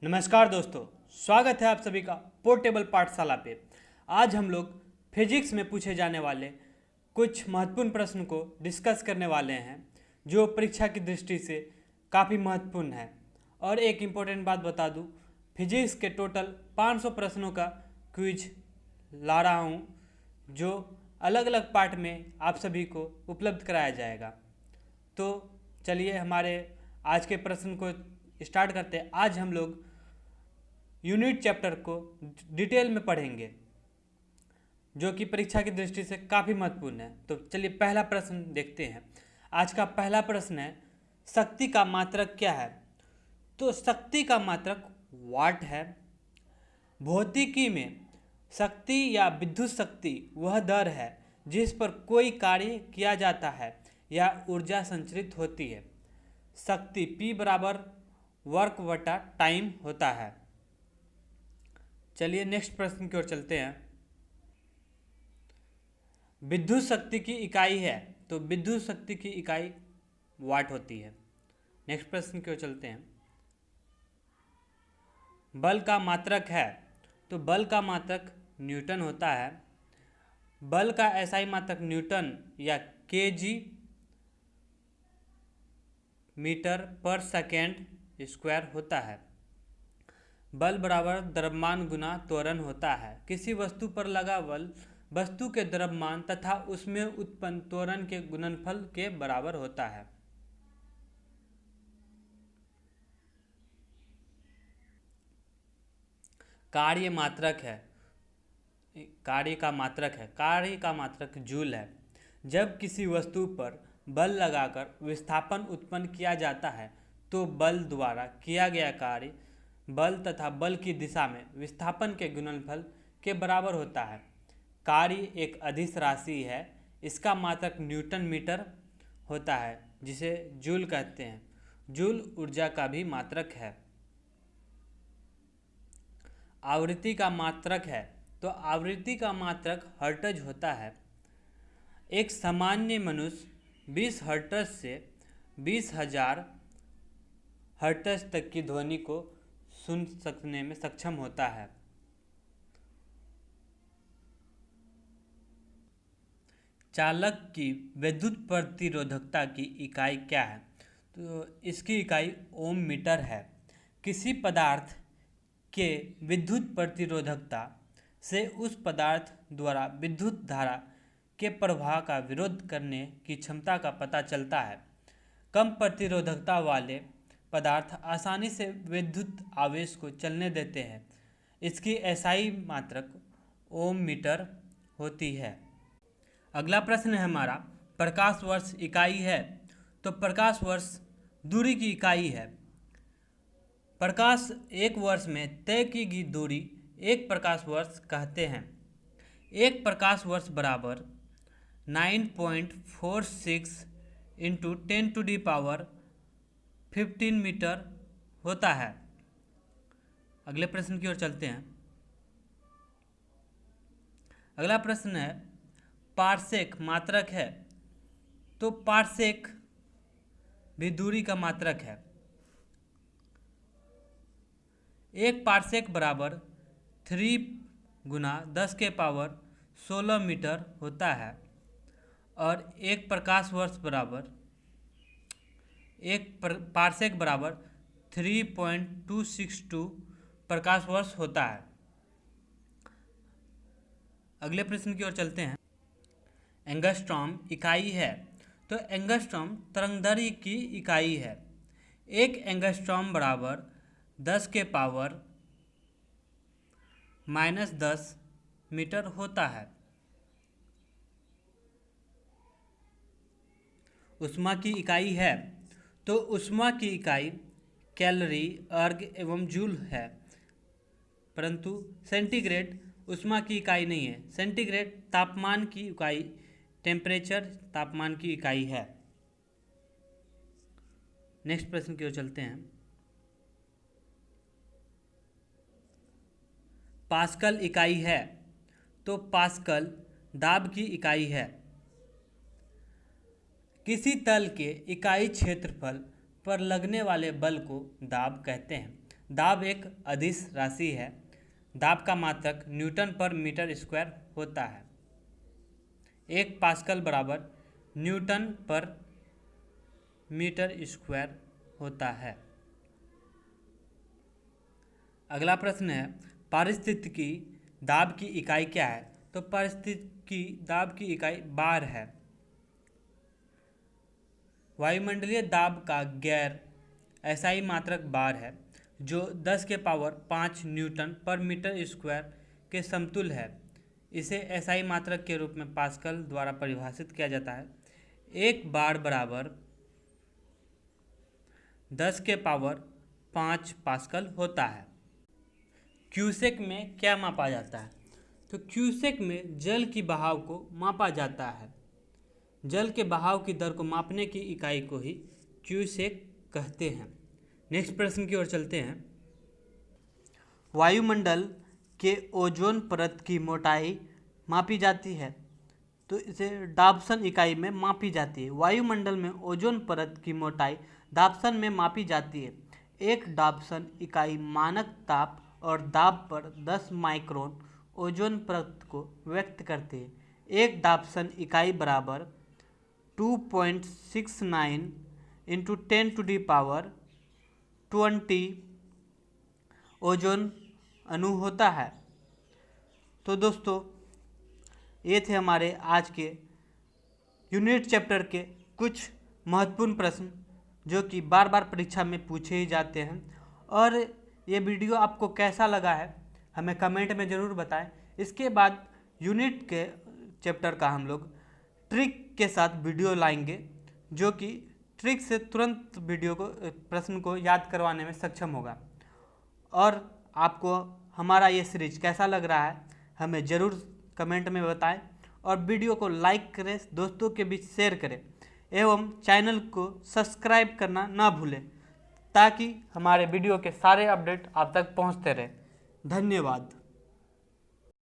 नमस्कार दोस्तों, स्वागत है आप सभी का पोर्टेबल पाठशाला पे। आज हम लोग फिजिक्स में पूछे जाने वाले कुछ महत्वपूर्ण प्रश्न को डिस्कस करने वाले हैं जो परीक्षा की दृष्टि से काफ़ी महत्वपूर्ण है। और एक इम्पोर्टेंट बात बता दूं, फिजिक्स के टोटल 500 प्रश्नों का क्विज ला रहा हूं जो अलग अलग पार्ट में आप सभी को उपलब्ध कराया जाएगा। तो चलिए हमारे आज के प्रश्न को स्टार्ट करते हैं। आज हम लोग यूनिट चैप्टर को डिटेल में पढ़ेंगे जो कि परीक्षा की दृष्टि से काफ़ी महत्वपूर्ण है। तो चलिए पहला प्रश्न देखते हैं। आज का पहला प्रश्न है, शक्ति का मात्रक क्या है? तो शक्ति का मात्रक वाट है। भौतिकी में शक्ति या विद्युत शक्ति वह दर है जिस पर कोई कार्य किया जाता है या ऊर्जा संचरित होती है। शक्ति P बराबर वर्क बटा टाइम होता है। चलिए नेक्स्ट प्रश्न की ओर चलते हैं। विद्युत शक्ति की इकाई है, तो विद्युत शक्ति की इकाई वाट होती है। नेक्स्ट प्रश्न की ओर चलते हैं। बल का मात्रक है, तो बल का मात्रक न्यूटन होता है। बल का एसआई मात्रक न्यूटन या केजी मीटर पर सेकेंड स्क्वायर होता है। बल बराबर द्रव्यमान गुना त्वरण होता है। किसी वस्तु पर लगा बल वस्तु के द्रव्यमान तथा उसमें उत्पन्न त्वरण के गुणनफल के बराबर होता है। कार्य मात्रक है, कार्य का मात्रक जूल है। जब किसी वस्तु पर बल लगाकर विस्थापन उत्पन्न किया जाता है तो बल द्वारा किया गया कार्य बल तथा बल की दिशा में विस्थापन के गुणनफल के बराबर होता है। कार्य एक अदिश राशि है, इसका मात्रक न्यूटन मीटर होता है जिसे जूल कहते हैं। जूल ऊर्जा का भी मात्रक है। आवृत्ति का मात्रक है, तो आवृत्ति का मात्रक हर्ट्ज होता है। एक सामान्य मनुष्य 20 हर्ट्ज से 20,000 हर्ट्ज तक की ध्वनि को सुन सकने में सक्षम होता है। चालक की विद्युत प्रतिरोधकता की इकाई क्या है? तो इसकी इकाई ओम मीटर है। किसी पदार्थ के विद्युत प्रतिरोधकता से उस पदार्थ द्वारा विद्युत धारा के प्रवाह का विरोध करने की क्षमता का पता चलता है। कम प्रतिरोधकता वाले पदार्थ आसानी से विद्युत आवेश को चलने देते हैं। इसकी एसआई मात्रक ओम मीटर होती है। अगला प्रश्न है हमारा, प्रकाश वर्ष इकाई है, तो प्रकाश वर्ष दूरी की इकाई है। प्रकाश एक वर्ष में तय की गई दूरी एक प्रकाश वर्ष कहते हैं। एक प्रकाश वर्ष बराबर 9.46 इंटू 10⁻15 मीटर होता है। अगले प्रश्न की ओर चलते हैं। अगला प्रश्न है, पारसेक मात्रक है, तो पारसेक भी दूरी का मात्रक है। एक पारसेक बराबर 3 गुना 10⁻16 मीटर होता है और एक प्रकाश वर्ष बराबर पारसेक बराबर 3.262 प्रकाश वर्ष होता है। अगले प्रश्न की ओर चलते हैं। एंगस्ट्रॉम इकाई है, तो एंगस्ट्रॉम तरंगदैर्घ्य की इकाई है। एक एंगस्ट्रॉम बराबर 10⁻⁻10 मीटर होता है। ऊष्मा की इकाई है, तो ऊष्मा की इकाई कैलोरी, अर्ग एवं जूल है, परंतु सेंटीग्रेड ऊष्मा की इकाई नहीं है। सेंटीग्रेड तापमान की इकाई, टेम्परेचर तापमान की इकाई है। नेक्स्ट प्रश्न की ओर चलते हैं। पास्कल इकाई है, तो पास्कल दाब की इकाई है। किसी तल के इकाई क्षेत्रफल पर लगने वाले बल को दाब कहते हैं। दाब एक अदिश राशि है। दाब का मात्रक न्यूटन पर मीटर स्क्वायर होता है। 1 पास्कल बराबर न्यूटन पर मीटर स्क्वायर होता है। अगला प्रश्न है, पारिस्थितिकी दाब की इकाई क्या है? तो पारिस्थितिकी दाब की इकाई बार है। वायुमंडलीय दाब का गैर एसआई मात्रक बार है, जो 10 के पावर 5 न्यूटन पर मीटर स्क्वायर के समतुल्य है। इसे एसआई मात्रक के रूप में पास्कल द्वारा परिभाषित किया जाता है। 1 बार बराबर 10 के पावर 5 पास्कल होता है। क्यूसेक में क्या मापा जाता है? तो क्यूसेक में जल की बहाव को मापा जाता है। जल के बहाव की दर को मापने की इकाई को ही क्यूसेक कहते हैं। नेक्स्ट प्रश्न की ओर चलते हैं। वायुमंडल के ओजोन परत की मोटाई मापी जाती है, तो इसे डाप्सन इकाई में मापी जाती है। वायुमंडल में ओजोन परत की मोटाई डाप्सन में मापी जाती है। एक डाप्सन इकाई मानक ताप और दाब पर 10 माइक्रोन ओजोन परत को व्यक्त करते हैं। एक डाप्सन इकाई बराबर 2.69 इंटू 10⁻20 ओजोन अणु होता है। तो दोस्तों, ये थे हमारे आज के यूनिट चैप्टर के कुछ महत्वपूर्ण प्रश्न जो कि बार बार परीक्षा में पूछे ही जाते हैं। और ये वीडियो आपको कैसा लगा है हमें कमेंट में ज़रूर बताएं। इसके बाद यूनिट के चैप्टर का हम लोग ट्रिक के साथ वीडियो लाएंगे, जो कि ट्रिक से तुरंत वीडियो को प्रश्न को याद करवाने में सक्षम होगा। और आपको हमारा ये सीरीज कैसा लग रहा है हमें ज़रूर कमेंट में बताएं, और वीडियो को लाइक करें, दोस्तों के बीच शेयर करें, एवं चैनल को सब्सक्राइब करना ना भूलें, ताकि हमारे वीडियो के सारे अपडेट आप तक पहुंचते रहें। धन्यवाद।